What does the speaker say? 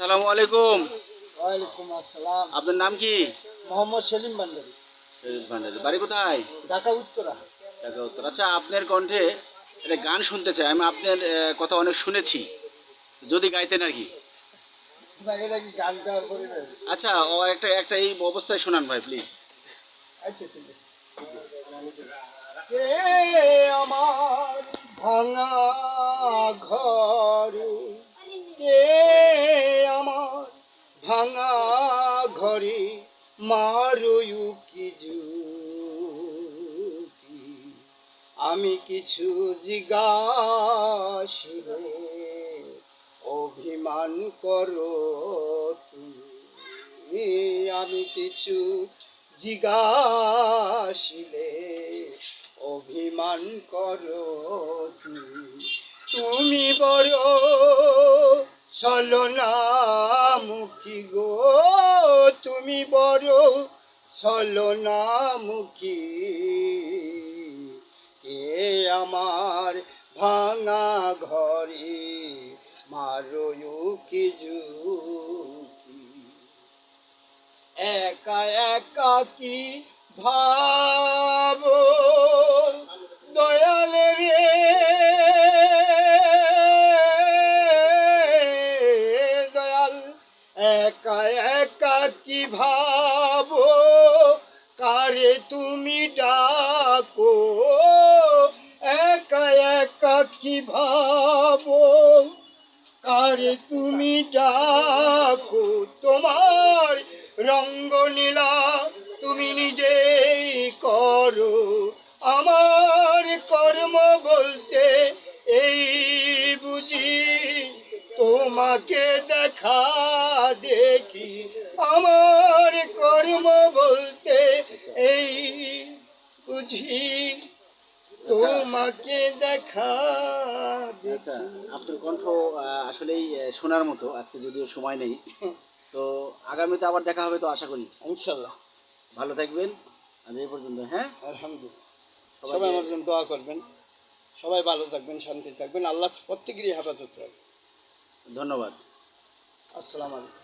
আসসালামু আলাইকুম। ওয়ালাইকুম আসসালাম। আপনার নাম কি? মোহাম্মদ সেলিম ভান্ডারী। শরীফ ভান্ডারী। বাড়ি কোথায়? ঢাকা উত্তরা। ঢাকা উত্তর। আচ্ছা, আপনার কণ্ঠে একটা গান শুনতে চাই। আমি আপনার কথা অনেক শুনেছি, যদি গাইতেন আর কি। ভাই এটা কি গান গাওয়ার পরিবেশ? আচ্ছা, ও একটা একটা এই অবস্থায় শোনান ভাই প্লিজ। আচ্ছা ঠিক আছে। কে আমার ভাঙা ঘরে, কে আমার ভাঙা ঘরে মারুয়ু কি জুতি, আমি কিছু জিজ্ঞাসিলে অভিমান করো তুমি, আমি কিছু জিজ্ঞাসিলে অভিমান করো তুমি। তুমি বড় ছলনামুখী গো, তুমি বড় ছলনামুখী, কে আমার ভাঙা ঘরে মারো কি জুতি। একা একা কি ভাব দয়াল রে, দয়াল একা একা কি ভাব, কারে তুমি ডাকো, একা একা কি ভাবো, কারে তুমি ডাকো। তোমার রঙ্গনীলা তুমি নিজেই করো, আমার কর্ম বলতে এই বুঝি, তোমাকে দেখা দেখি, আমার কর্ম বলতে এই বুঝি, তোমাকে দেখা আচ্ছা, দেখি। আপনার কণ্ঠ আসলেই শোনার মতো। আজকে যদিও সময় নেই, তো আগামীতে আবার দেখা হবে তো আশা করি। ইনশাল্লাহ। ভালো থাকবেন। আজ এই পর্যন্ত, হ্যাঁ। আলহামদুলিল্লাহ। সবাই সবাইকে আমার জন্য দোয়া করবেন। সবাই ভালো থাকবেন, শান্তি থাকবেন, আল্লাহ প্রত্যেকেরই হেফাজত রাখবেন। ধন্যবাদ। আসসালামু আলাইকুম।